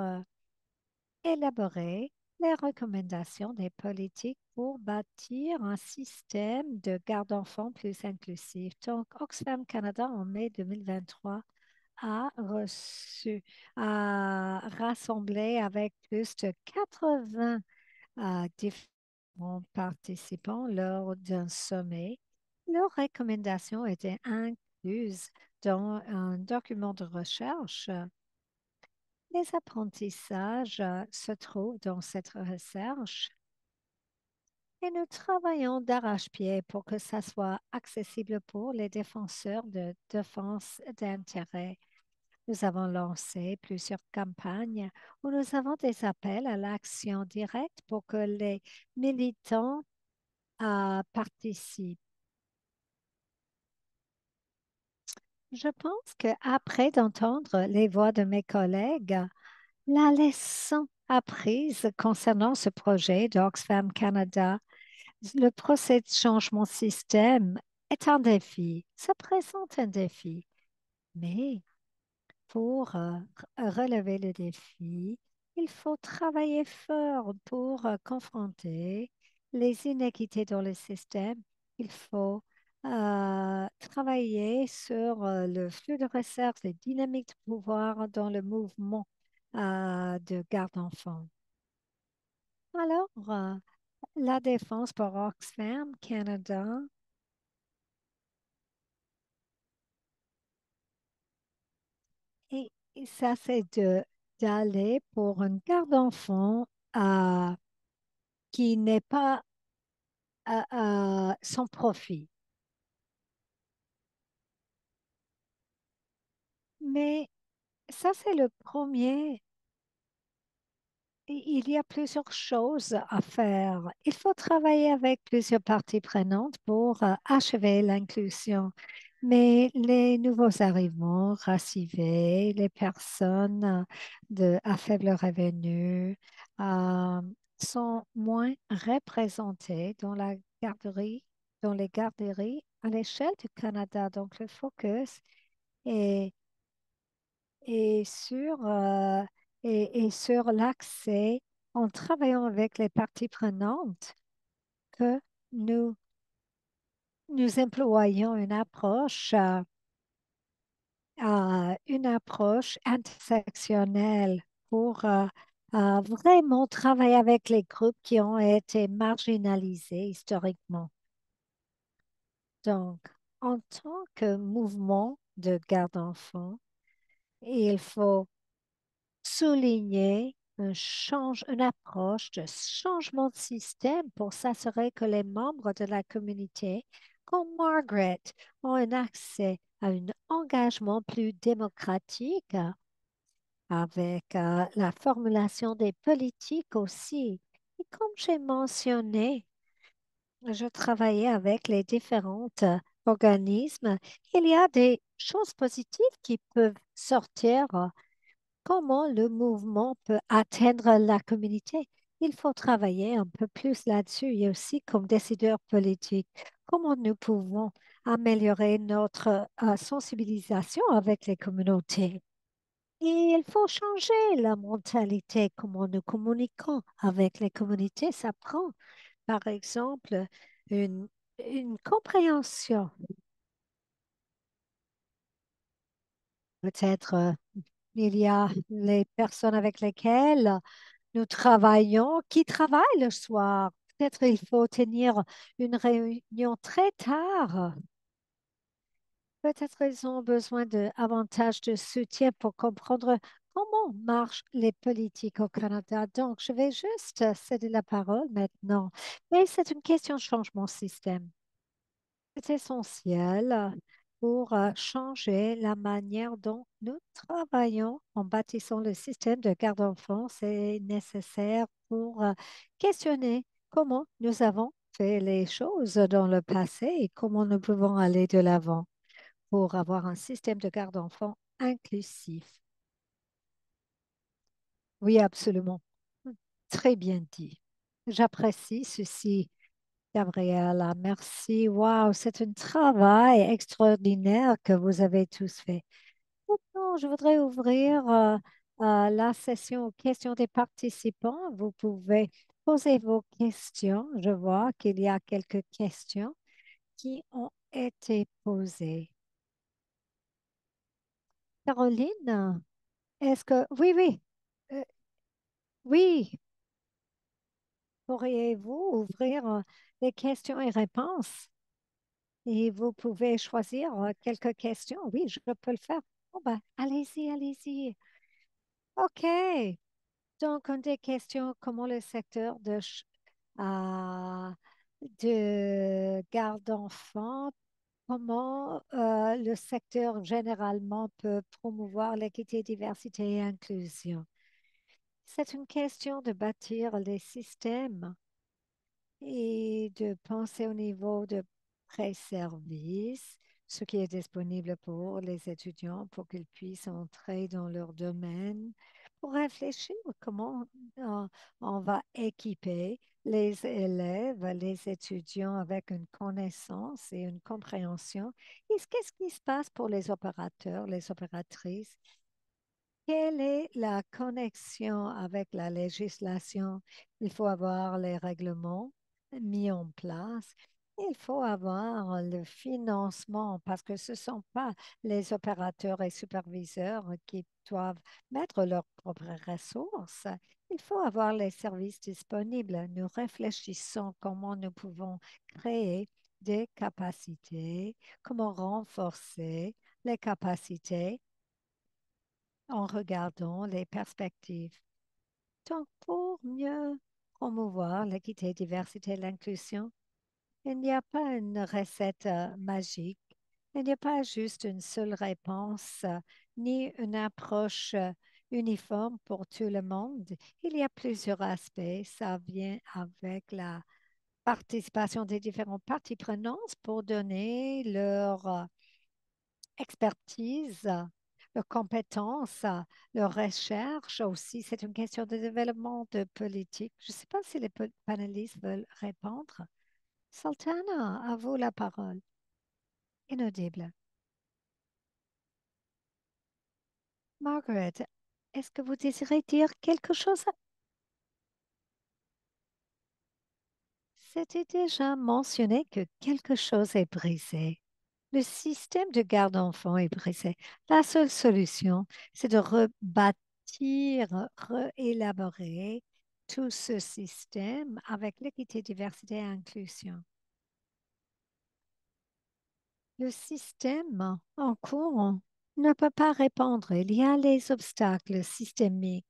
élaborer les recommandations des politiques pour bâtir un système de garde d'enfants plus inclusif. Donc, Oxfam Canada, en mai 2023, a reçu, a rassemblé avec plus de 80 différents participants lors d'un sommet. Leurs recommandations étaient incluses dans un document de recherche. Les apprentissages se trouvent dans cette recherche et nous travaillons d'arrache-pied pour que ça soit accessible pour les défenseurs de défense d'intérêt. Nous avons lancé plusieurs campagnes où nous avons des appels à l'action directe pour que les militants participent. Je pense qu'après d'entendre les voix de mes collègues, la leçon apprise concernant ce projet d'Oxfam Canada, le procès de changement de système est un défi. Ça présente un défi. Mais pour relever le défi, il faut travailler fort pour confronter les inéquités dans le système. Il faut travailler sur le flux de ressources, les dynamiques de pouvoir dans le mouvement de garde d'enfants. Alors, la défense pour Oxfam Canada, et ça, c'est d'aller pour une garde d'enfants qui n'est pas sans profit. Mais ça, c'est le premier. Il y a plusieurs choses à faire. Il faut travailler avec plusieurs parties prenantes pour achever l'inclusion. Mais les nouveaux arrivants, racisés, les personnes à faible revenu euh, sont moins représentées dans les garderies à l'échelle du Canada. Donc, le focus est, est sur, sur l'accès en travaillant avec les parties prenantes que nous, nous employons une approche intersectionnelle pour vraiment travailler avec les groupes qui ont été marginalisés historiquement. Donc, en tant que mouvement de garde d'enfants, il faut souligner une approche de changement de système pour s'assurer que les membres de la communauté, comme Margaret, ont un accès à un engagement plus démocratique avec la formulation des politiques aussi. Et comme j'ai mentionné, je travaillais avec les différents organismes. Il y a des choses positives qui peuvent sortir. Comment le mouvement peut atteindre la communauté? Il faut travailler un peu plus là-dessus et aussi comme décideurs politiques. Comment nous pouvons améliorer notre sensibilisation avec les communautés? Et il faut changer la mentalité, comment nous communiquons avec les communautés. Ça prend, par exemple, une, une compréhension. Peut-être il y a les personnes avec lesquelles nous travaillons qui travaillent le soir. Peut-être il faut tenir une réunion très tard. Peut-être ils ont besoin de davantage de soutien pour comprendre comment marchent les politiques au Canada. Donc, je vais juste céder la parole maintenant. Mais c'est une question de changement de système. C'est essentiel pour changer la manière dont nous travaillons en bâtissant le système de garde d'enfants. C'est nécessaire pour questionner comment nous avons fait les choses dans le passé et comment nous pouvons aller de l'avant pour avoir un système de garde d'enfants inclusif. Oui, absolument. Très bien dit. J'apprécie ceci, Gabriela. Merci. Wow, c'est un travail extraordinaire que vous avez tous fait. Maintenant, je voudrais ouvrir la session aux questions des participants. Vous pouvez poser vos questions. Je vois qu'il y a quelques questions qui ont été posées. Caroline, est-ce que... Oui, oui. Euh, oui, pourriez-vous ouvrir les questions et réponses? Et vous pouvez choisir quelques questions. Oui, je peux le faire. Oh ben, allez-y, allez-y. OK. Donc, une des questions, comment le secteur euh, de garde d'enfants, comment le secteur généralement peut promouvoir l'équité, diversité et inclusion? C'est une question de bâtir les systèmes et de penser au niveau de pré-service, ce qui est disponible pour les étudiants pour qu'ils puissent entrer dans leur domaine, pour réfléchir comment euh, on va équiper les élèves, les étudiants avec une connaissance et une compréhension. Et qu'est-ce qui se passe pour les opérateurs, les opératrices? Quelle est la connexion avec la législation? Il faut avoir les règlements mis en place. Il faut avoir le financement parce que ce ne sont pas les opérateurs et superviseurs qui doivent mettre leurs propres ressources. Il faut avoir les services disponibles. Nous réfléchissons comment nous pouvons créer des capacités, comment renforcer les capacités en regardant les perspectives. Donc, pour mieux promouvoir l'équité, diversité et l'inclusion, il n'y a pas une recette magique. Il n'y a pas juste une seule réponse, ni une approche uniforme pour tout le monde. Il y a plusieurs aspects. Ça vient avec la participation des différentes parties prenantes pour donner leur expertise, leurs compétences, leur recherche aussi. C'est une question de développement de politique. Je ne sais pas si les panélistes veulent répondre. Sultana, à vous la parole. Inaudible. Margaret, est-ce que vous désirez dire quelque chose? C'était déjà mentionné que quelque chose est brisé. Le système de garde d'enfants est brisé. La seule solution, c'est de rebâtir, réélaborer tout ce système avec l'équité, diversité et inclusion. Le système en cours ne peut pas répondre. Il y a les obstacles systémiques.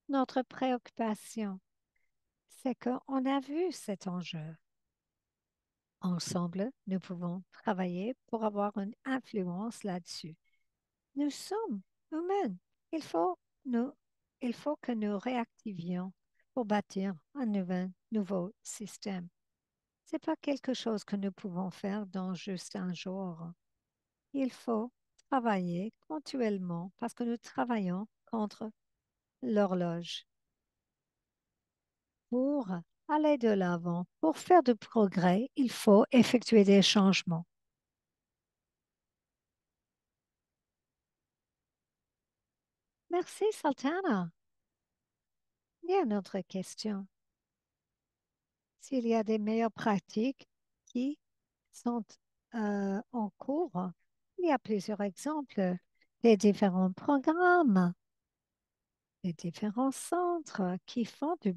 Notre préoccupation, c'est qu'on a vu cet enjeu. Ensemble, nous pouvons travailler pour avoir une influence là-dessus. Nous sommes humains. Il faut, nous, il faut que nous réactivions pour bâtir un nouveau système. Ce n'est pas quelque chose que nous pouvons faire dans juste un jour. Il faut travailler continuellement parce que nous travaillons contre l'horloge pour aller de l'avant. Pour faire du progrès, il faut effectuer des changements. Merci, Sultana. Il y a une autre question. S'il y a des meilleures pratiques qui sont en cours, il y a plusieurs exemples des différents programmes, des différents centres qui font du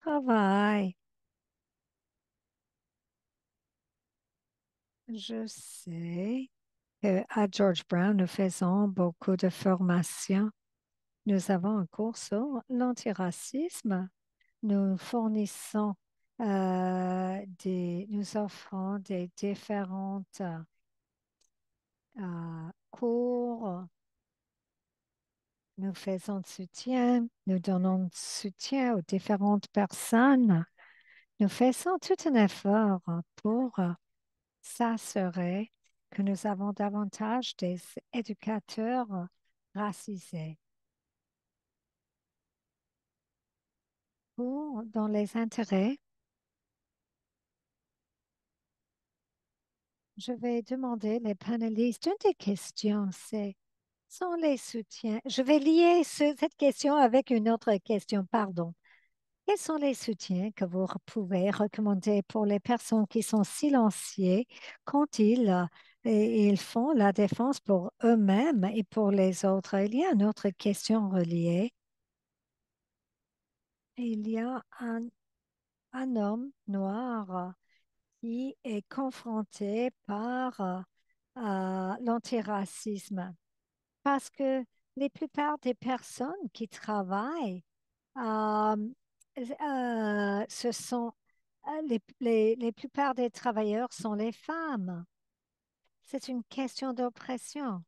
travail. Je sais qu'à George Brown, nous faisons beaucoup de formations. Nous avons un cours sur l'antiracisme. Nous fournissons nous offrons des différentes cours. Nous faisons de soutien. Nous donnons de soutien aux différentes personnes. Nous faisons tout un effort pour s'assurer que nous avons davantage des éducateurs racisés pour, dans les intérêts. Je vais demander les panélistes. Une des questions, c'est sont les soutiens. Je vais lier cette question avec une autre question, pardon. Quels sont les soutiens que vous pouvez recommander pour les personnes qui sont silenciées quand ils font la défense pour eux-mêmes et pour les autres? Il y a une autre question reliée. Il y a un homme noir qui est confronté par l'antiracisme parce que les plupart des personnes qui travaillent, euh, ce sont les plupart des travailleurs sont les femmes. C'est une question d'oppression.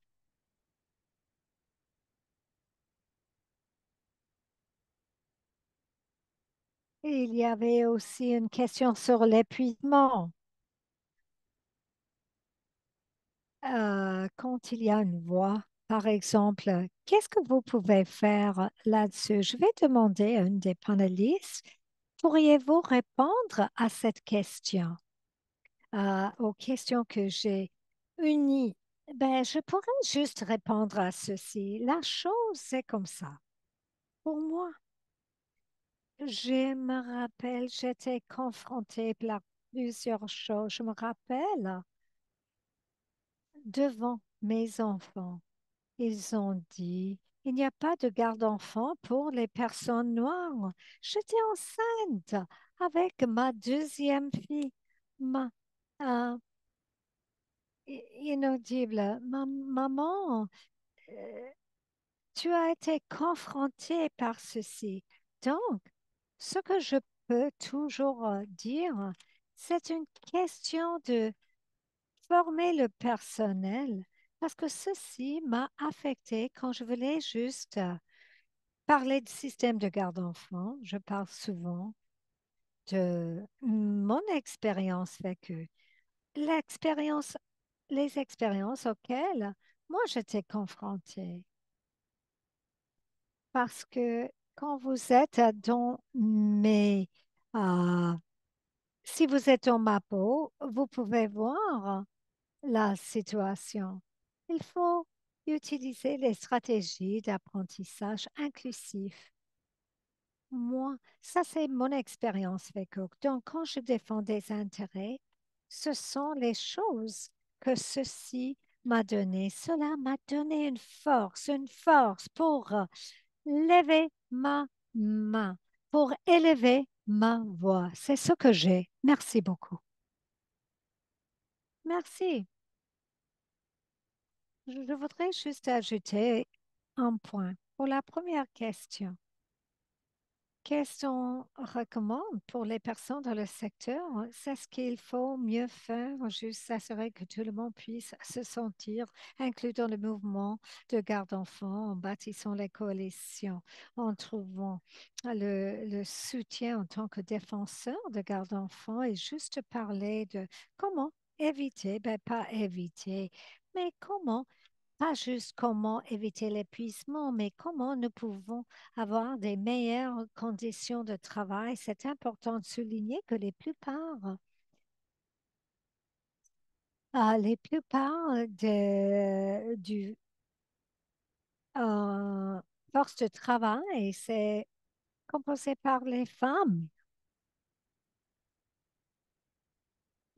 Et il y avait aussi une question sur l'épuisement. Quand il y a une voix, par exemple, qu'est-ce que vous pouvez faire là-dessus? Je vais demander à une des panélistes, pourriez-vous répondre à cette question, aux questions que j'ai unies? Ben, je pourrais juste répondre à ceci. La chose, c'est comme ça. Pour moi, je me rappelle, j'étais confrontée par plusieurs choses. Je me rappelle devant mes enfants. Ils ont dit, il n'y a pas de garde-enfant pour les personnes noires. J'étais enceinte avec ma deuxième fille, ma euh, inaudible. Maman, euh, tu as été confrontée par ceci. Donc, ce que je peux toujours dire, c'est une question de former le personnel parce que ceci m'a affecté quand je voulais juste parler du système de garde d'enfants. Je parle souvent de mon expérience vécue, l'expérience, les expériences auxquelles moi j'étais confrontée. Parce que quand vous êtes dans euh, si vous êtes dans ma peau, vous pouvez voir la situation. Il faut utiliser les stratégies d'apprentissage inclusif. Moi, ça c'est mon expérience avec eux. Donc, quand je défends des intérêts, ce sont les choses que ceci m'a donné. Cela m'a donné une force pour lever ma main, pour élever ma voix. C'est ce que j'ai. Merci beaucoup. Merci. Je voudrais juste ajouter un point pour la première question. Qu'est-ce qu'on recommande pour les personnes dans le secteur? C'est ce qu'il faut mieux faire, juste s'assurer que tout le monde puisse se sentir inclus dans le mouvement de garde d'enfants en bâtissant les coalitions, en trouvant le soutien en tant que défenseur de garde d'enfants et juste parler de comment éviter, ben pas éviter, mais comment pas juste comment éviter l'épuisement, mais comment nous pouvons avoir des meilleures conditions de travail. C'est important de souligner que les plupart du euh, force de travail, c'est composé par les femmes.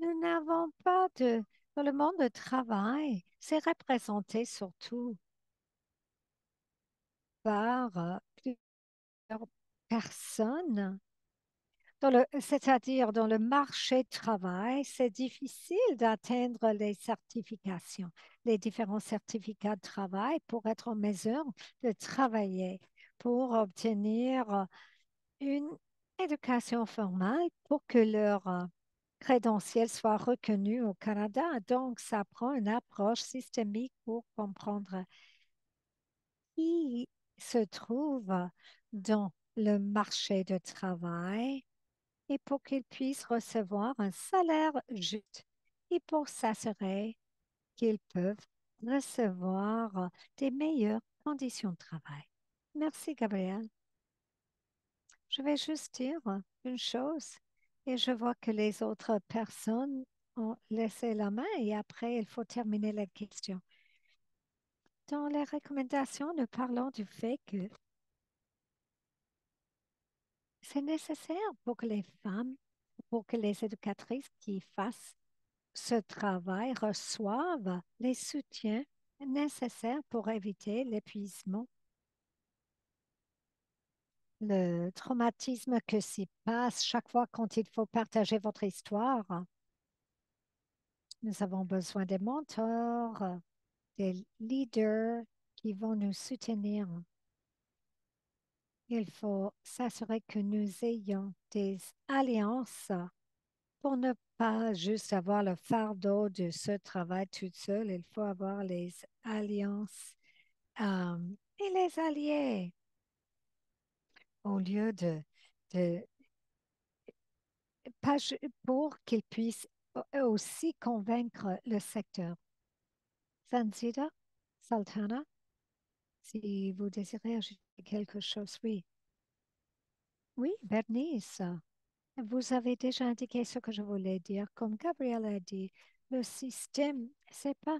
Nous n'avons pas de... Dans le monde du travail, c'est représenté surtout par plusieurs personnes. C'est-à-dire dans le marché du travail, c'est difficile d'atteindre les certifications, les différents certificats de travail pour être en mesure de travailler, pour obtenir une éducation formelle pour que leur crédentiel soit reconnu au Canada. Donc, ça prend une approche systémique pour comprendre qui se trouve dans le marché du travail et pour qu'ils puissent recevoir un salaire juste et pour s'assurer qu'ils peuvent recevoir des meilleures conditions de travail. Merci, Gabriel. Je vais juste dire une chose et je vois que les autres personnes ont laissé la main et après, il faut terminer la question. Dans les recommandations, nous parlons du fait que c'est nécessaire pour que les femmes, pour que les éducatrices qui fassent ce travail reçoivent les soutiens nécessaires pour éviter l'épuisement, le traumatisme que s'y passe chaque fois quand il faut partager votre histoire. Nous avons besoin des mentors, des leaders qui vont nous soutenir. Il faut s'assurer que nous ayons des alliances pour ne pas juste avoir le fardeau de ce travail toute seule. Il faut avoir les alliances euh, et les alliés au lieu de pas pour qu'ils puissent eux aussi convaincre le secteur. Zanzida, Sultana, si vous désirez ajouter quelque chose, oui. Oui, Bernice, vous avez déjà indiqué ce que je voulais dire. Comme Gabriel a dit, le système, c'est pas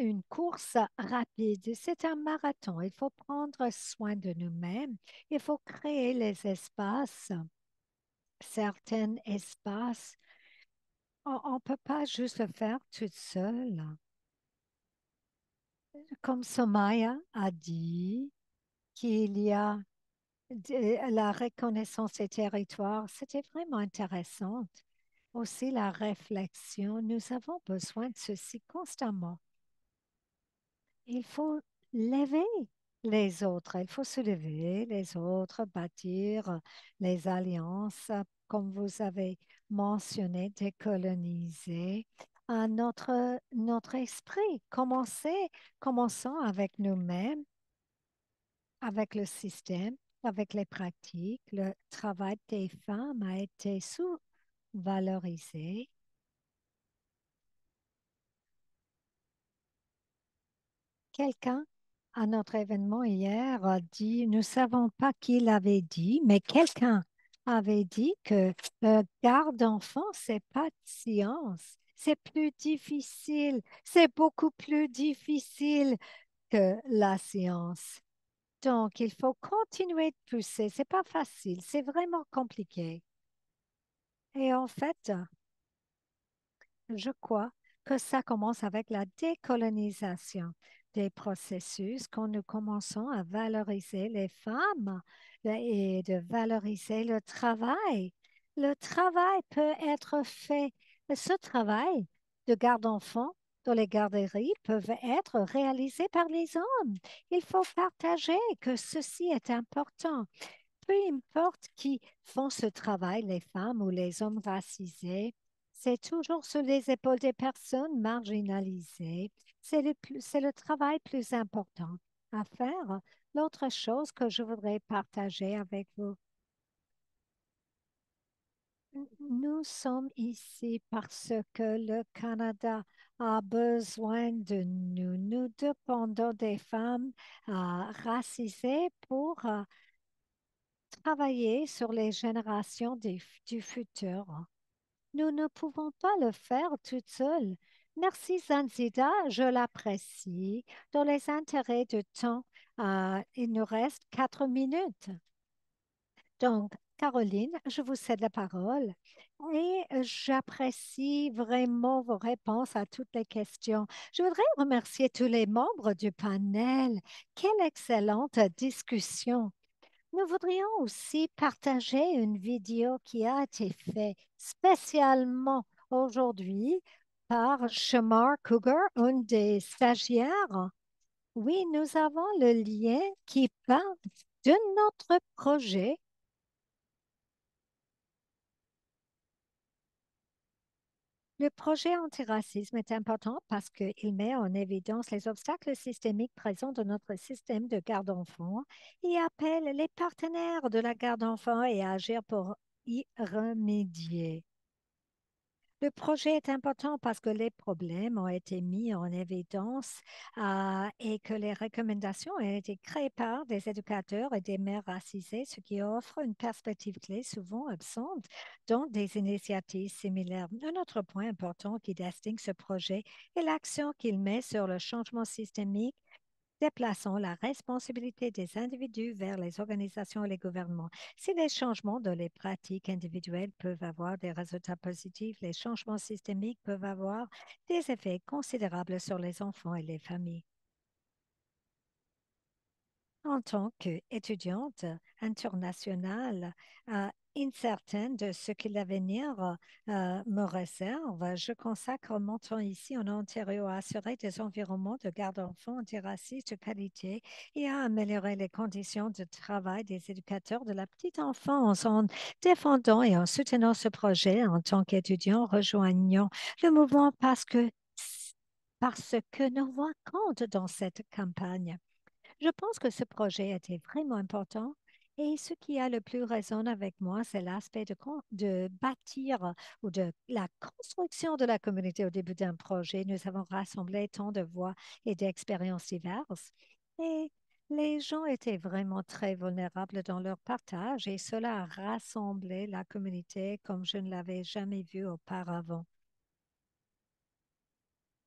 une course rapide, c'est un marathon. Il faut prendre soin de nous-mêmes. Il faut créer les espaces, certains espaces. On ne peut pas juste le faire toute seule. Comme Somaya a dit, qu'il y a la reconnaissance des territoires, c'était vraiment intéressant. Aussi la réflexion, nous avons besoin de ceci constamment. Il faut lever les autres, il faut se lever les autres, bâtir les alliances, comme vous avez mentionné, décoloniser notre esprit. Commençons avec nous-mêmes, avec le système, avec les pratiques. Le travail des femmes a été sous-valorisé. Quelqu'un à notre événement hier a dit, nous ne savons pas qui l'avait dit, mais quelqu'un avait dit que garde d'enfant, c'est pas de science. C'est plus difficile, c'est beaucoup plus difficile que la science. Donc, il faut continuer de pousser. C'est pas facile, c'est vraiment compliqué. Et en fait, je crois que ça commence avec la décolonisation des processus, quand nous commençons à valoriser les femmes et de valoriser le travail. Le travail peut être fait. Ce travail de garde-enfants dans les garderies peuvent être réalisés par les hommes. Il faut partager que ceci est important. Peu importe qui font ce travail, les femmes ou les hommes racisés, c'est toujours sur les épaules des personnes marginalisées. C'est le travail plus important à faire. L'autre chose que je voudrais partager avec vous, nous sommes ici parce que le Canada a besoin de nous. Nous dépendons des femmes racisées pour travailler sur les générations du futur. Nous ne pouvons pas le faire toutes seules. Merci Zanzida, je l'apprécie. Dans les intérêts de temps, il nous reste 4 minutes. Donc, Caroline, je vous cède la parole et j'apprécie vraiment vos réponses à toutes les questions. Je voudrais remercier tous les membres du panel. Quelle excellente discussion. Nous voudrions aussi partager une vidéo qui a été faite spécialement aujourd'hui par Shamar Cougar, une des stagiaires. Oui, nous avons le lien qui parle de notre projet. Le projet antiracisme est important parce qu'il met en évidence les obstacles systémiques présents dans notre système de garde d'enfants et appelle les partenaires de la garde d'enfants à agir pour y remédier. Le projet est important parce que les problèmes ont été mis en évidence et que les recommandations ont été créées par des éducateurs et des mères racisées, ce qui offre une perspective clé souvent absente dans des initiatives similaires. Un autre point important qui distingue ce projet est l'action qu'il met sur le changement systémique, déplaçant la responsabilité des individus vers les organisations et les gouvernements. Si les changements dans les pratiques individuelles peuvent avoir des résultats positifs, les changements systémiques peuvent avoir des effets considérables sur les enfants et les familles. En tant qu'étudiante internationale, incertaine de ce que l'avenir me réserve, je consacre mon temps ici en Ontario à assurer des environnements de garde d'enfants antiracistes de qualité et à améliorer les conditions de travail des éducateurs de la petite enfance en défendant et en soutenant ce projet en tant qu'étudiant, rejoignant le mouvement parce que nos voix comptent dans cette campagne. Je pense que ce projet était vraiment important et ce qui a le plus résonne avec moi, c'est l'aspect de bâtir ou de la construction de la communauté au début d'un projet. Nous avons rassemblé tant de voix et d'expériences diverses et les gens étaient vraiment très vulnérables dans leur partage et cela a rassemblé la communauté comme je ne l'avais jamais vu auparavant.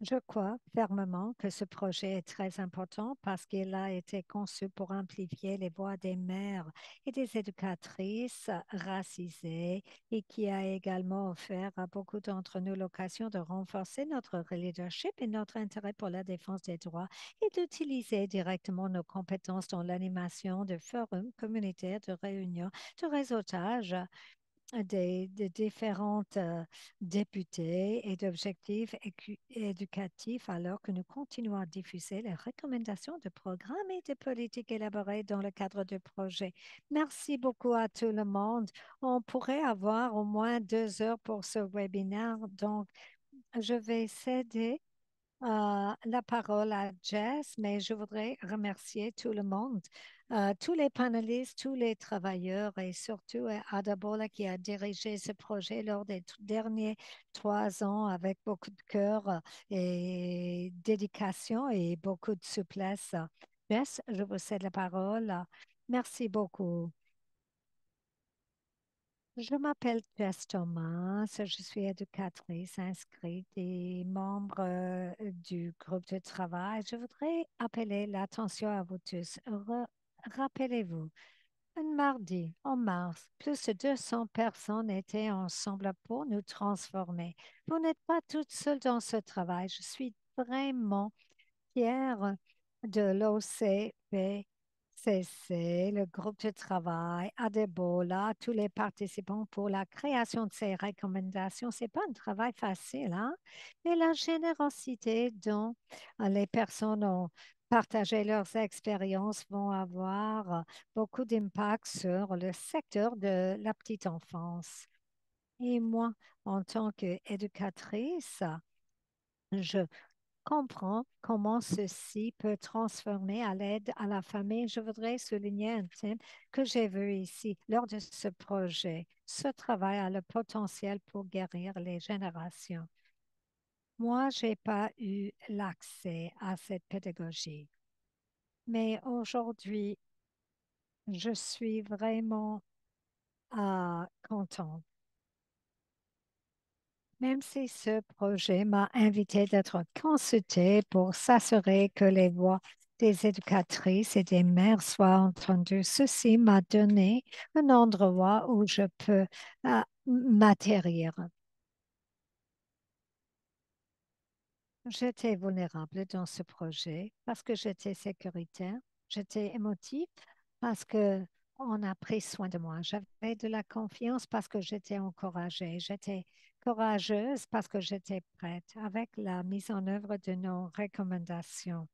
Je crois fermement que ce projet est très important parce qu'il a été conçu pour amplifier les voix des mères et des éducatrices racisées et qui a également offert à beaucoup d'entre nous l'occasion de renforcer notre leadership et notre intérêt pour la défense des droits et d'utiliser directement nos compétences dans l'animation de forums communautaires, de réunions, de réseautage des différentes députés et d'objectifs éducatifs alors que nous continuons à diffuser les recommandations de programmes et de politiques élaborées dans le cadre du projet. Merci beaucoup à tout le monde. On pourrait avoir au moins 2 heures pour ce webinaire, donc je vais céder la parole à Jess, mais je voudrais remercier tout le monde, tous les panélistes, tous les travailleurs et surtout Adabola qui a dirigé ce projet lors des derniers 3 ans avec beaucoup de cœur et dédication et beaucoup de souplesse. Jess, je vous cède la parole. Merci beaucoup. Je m'appelle Jess Thomas, je suis éducatrice inscrite et membre du groupe de travail. Je voudrais appeler l'attention à vous tous. Rappelez-vous, un mardi en mars, plus de 200 personnes étaient ensemble pour nous transformer. Vous n'êtes pas toute seule dans ce travail. Je suis vraiment fière de l'OCPCC, le groupe de travail, Adebola, tous les participants pour la création de ces recommandations. Ce n'est pas un travail facile, hein? Mais la générosité dont les personnes ont partagé leurs expériences vont avoir beaucoup d'impact sur le secteur de la petite enfance. Et moi, en tant qu'éducatrice, je comprend comment ceci peut transformer à l'aide à la famille. Je voudrais souligner un thème que j'ai vu ici lors de ce projet. Ce travail a le potentiel pour guérir les générations. Moi, je n'ai pas eu l'accès à cette pédagogie, mais aujourd'hui, je suis vraiment contente Même si ce projet m'a invité d'être consultée pour s'assurer que les voix des éducatrices et des mères soient entendues, ceci m'a donné un endroit où je peux m'atterrir. J'étais vulnérable dans ce projet parce que j'étais sécuritaire, j'étais émotive parce que on a pris soin de moi. J'avais de la confiance parce que j'étais encouragée. J'étais courageuse parce que j'étais prête avec la mise en œuvre de nos recommandations.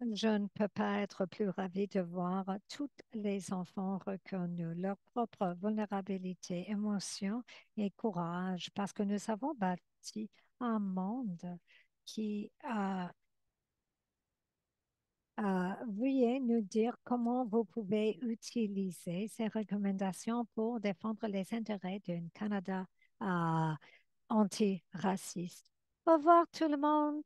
Je ne peux pas être plus ravie de voir tous les enfants reconnus, leur propre vulnérabilité, émotion et courage, parce que nous avons bâti un monde qui veuillez nous dire comment vous pouvez utiliser ces recommandations pour défendre les intérêts d'un Canada euh, antiraciste. Au revoir tout le monde.